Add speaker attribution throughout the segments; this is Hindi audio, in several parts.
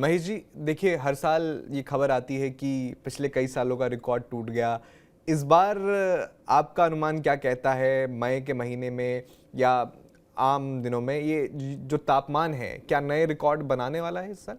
Speaker 1: महेश जी, देखिए हर साल ये खबर आती है कि पिछले कई सालों का रिकॉर्ड टूट गया। इस बार आपका अनुमान क्या कहता है, मई के महीने में या आम दिनों में ये जो तापमान है क्या नए रिकॉर्ड बनाने वाला है इस साल?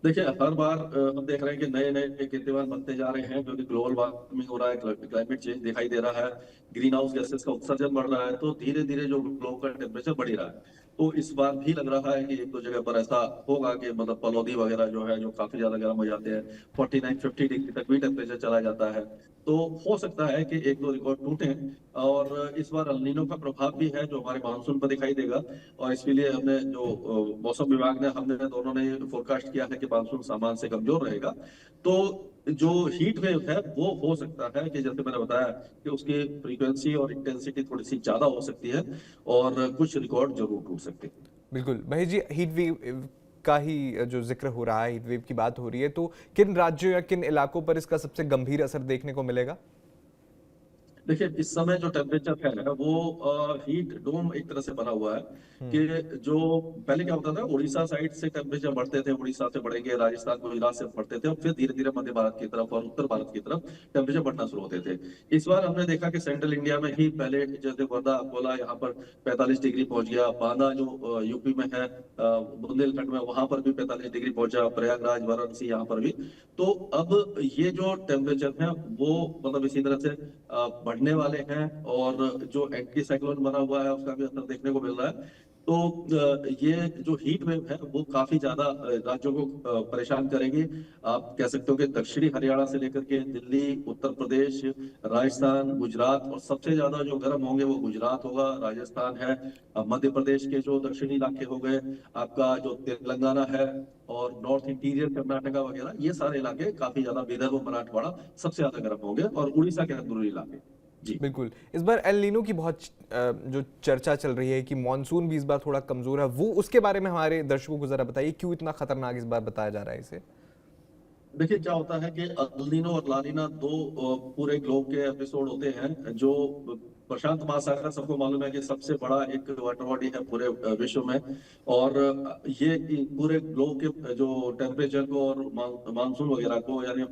Speaker 2: देखिए, हर बार हम देख रहे हैं कि नए नए कीर्तिमान बनते जा रहे हैं, क्योंकि ग्लोबल वार्मिंग हो रहा है, क्लाइमेट चेंज दिखाई दे रहा है, ग्रीन हाउस गैसेस का उत्सर्जन बढ़ रहा है, तो धीरे धीरे जो ग्लोब का टेम्परेचर बढ़ ही रहा है। तो इस बार भी लग रहा है कि एक दो जगह पर ऐसा होगा कि मतलब पलौदी वगैरह जो है, जो काफी ज्यादा गर्म हो जाते हैं, 49-50 डिग्री तक भी टेम्परेचर चला जाता है। तो हो सकता है कि एक दो रिकॉर्ड टूटे। और इस बार अल्नीनो का प्रभाव भी है जो हमारे मानसून पर दिखाई देगा। और इसके लिए हमने जो मौसम विभाग ने हमने दोनों ने फोरकास्ट किया है कि मानसून सामान्य से कमजोर रहेगा। तो जो हीट वेव है वो हो सकता है कि जैसे मैंने बताया कि उसकी फ्रीक्वेंसी और इंटेंसिटी थोड़ी सी ज्यादा हो सकती है, और कुछ रिकॉर्ड जरूर टूट सकते हैं।
Speaker 1: बिल्कुल महेश जी, हीट वेव का ही जो जिक्र हो रहा है, हीट वेव की बात हो रही है, तो किन राज्यों या किन इलाकों पर इसका सबसे गंभीर असर देखने को मिलेगा?
Speaker 2: देखिए, इस समय जो टेम्परेचर है वो हीट डोम एक तरह से बना हुआ है कि जो पहले क्या होता था, उड़ीसा साइड से टेम्परेचर बढ़ते थे, उड़ीसा से बढ़ेंगे, राजस्थान गुजरात से बढ़ते थे, और फिर धीरे धीरे मध्य भारत की तरफ और उत्तर भारत की तरफ टेम्परेचर बढ़ना शुरू होते थे। इस बार हमने देखा कि सेंट्रल इंडिया में ही पहले जैसे वर्धा अकोला यहाँ पर 45 डिग्री पहुंच गया, बांदा जो यूपी में है, बुंदेलखंड में, वहां पर भी 45 डिग्री पहुंचा, प्रयागराज वाराणसी यहाँ पर भी। तो अब ये जो टेम्परेचर है वो मतलब इसी तरह से बढ़ने वाले हैं, और जो एंटी साइक्लोन बना हुआ है उसका भी असर देखने को मिल रहा है। तो ये जो हीट वेव है वो काफी ज्यादा राज्यों को परेशान करेगी। आप कह सकते हो कि दक्षिणी हरियाणा से लेकर के दिल्ली, उत्तर प्रदेश, राजस्थान, गुजरात, और सबसे ज्यादा जो गर्म होंगे वो गुजरात होगा, राजस्थान है, मध्य प्रदेश के जो दक्षिणी इलाके हो गए, आपका जो तेलंगाना है, और नॉर्थ इंटीरियर कर्नाटका वगैरह, ये सारे इलाके काफी ज्यादा, विदर्भ, मराठवाड़ा सबसे ज्यादा गर्म होंगे, और उड़ीसा के अंदरूनी इलाके। जी।
Speaker 1: बिल्कुल। इस बार एल नीनो की बहुत जो चर्चा चल रही है कि मानसून भी इस बार थोड़ा कमजोर है, वो उसके बारे में हमारे दर्शकों को जरा बताइए, क्यों इतना खतरनाक इस बार बताया जा रहा है इसे?
Speaker 2: देखिए, क्या होता है कि अल नीनो और ला नीना दो पूरे ग्लोब के एपिसोड होते हैं। जो प्रशांत महासागर, सबको मालूम है कि सबसे बड़ा एक वाटर बॉडी है पूरे विश्व में, और ये पूरे ग्लोब के जो टेम्परेचर को और मानसून वगैरह को, यानी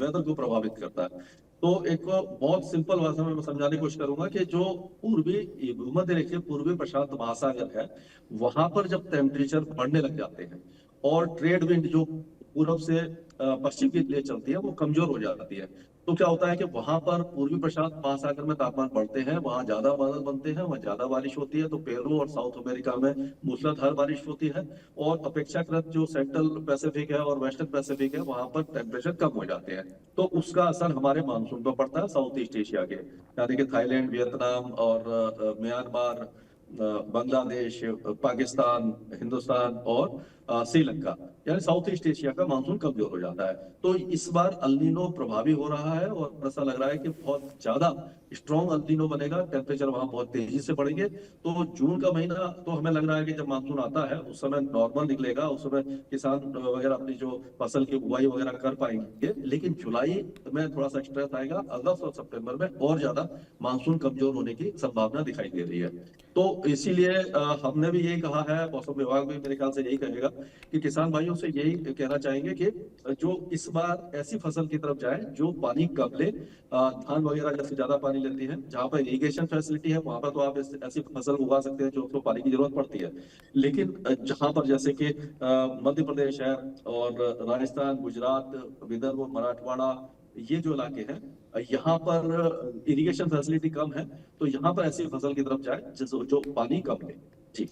Speaker 2: वेदर को प्रभावित करता है। तो एक बहुत सिंपल भाषा में मैं समझाने की कोशिश करूंगा कि जो पूर्वी भूमध्य रेखीय पूर्वी प्रशांत महासागर है, वहां पर जब टेम्परेचर बढ़ने लग जाते हैं, और ट्रेड विंड जो पूर्व से पश्चिम की लिए चलती है वो कमजोर हो जाती है, तो क्या होता है कि वहां पर पूर्वी प्रशांत महासागर में तापमान बढ़ते हैं, वहां ज्यादा बादल बनते हैं, वहां ज्यादा बारिश होती है, तो पेरू और साउथ अमेरिका में मूसलाधार बारिश होती है। और अपेक्षाकृत जो सेंट्रल पैसिफिक है और वेस्टर्न पैसिफिक है, वहां पर टेम्परेचर कम हो जाते हैं। तो उसका असर हमारे मानसून पर पड़ता है, साउथ ईस्ट एशिया के, यानी कि थाईलैंड, वियतनाम, और म्यांमार, बांग्लादेश, पाकिस्तान, हिंदुस्तान, और श्रीलंका, यानी साउथ ईस्ट एशिया का मानसून कमजोर हो जाता है। तो इस बार अल्नीनो प्रभावी हो रहा है, और ऐसा लग रहा है कि बहुत ज्यादा स्ट्रॉन्ग अल्नीनो बनेगा, टेम्परेचर वहां बहुत तेजी से बढ़ेंगे। तो जून का महीना तो हमें लग रहा है कि जब मानसून आता है उस समय नॉर्मल निकलेगा, उस समय किसान वगैरह अपनी जो फसल की बुआई वगैरह कर पाएंगे। लेकिन जुलाई में थोड़ा सा स्ट्रेस आएगा, अगस्त और सितंबर में और ज्यादा मानसून कमजोर होने की संभावना दिखाई दे रही है। तो इसीलिए हमने भी यही कहा है, मौसम विभाग भी मेरे ख्याल से यही कहेगा कि किसान भाइयों से यही कहना चाहेंगे कि जो इस बार ऐसी फसल की तरफ जाए जो पानी कम ले। धान वगैरह जैसे ज्यादा पानी लेती है, जहां पर इरिगेशन फैसिलिटी है वहां पर तो आप ऐसी फसल उगा सकते हैं जो उसको पानी की जरूरत पड़ती है। लेकिन जहां पर जैसे कि मध्य प्रदेश है, और राजस्थान, गुजरात, विदर्भ, मराठवाड़ा, ये जो इलाके हैं, यहाँ पर इरिगेशन फैसिलिटी कम है, तो यहाँ पर ऐसी फसल की तरफ जाए जो पानी कम ले। जी।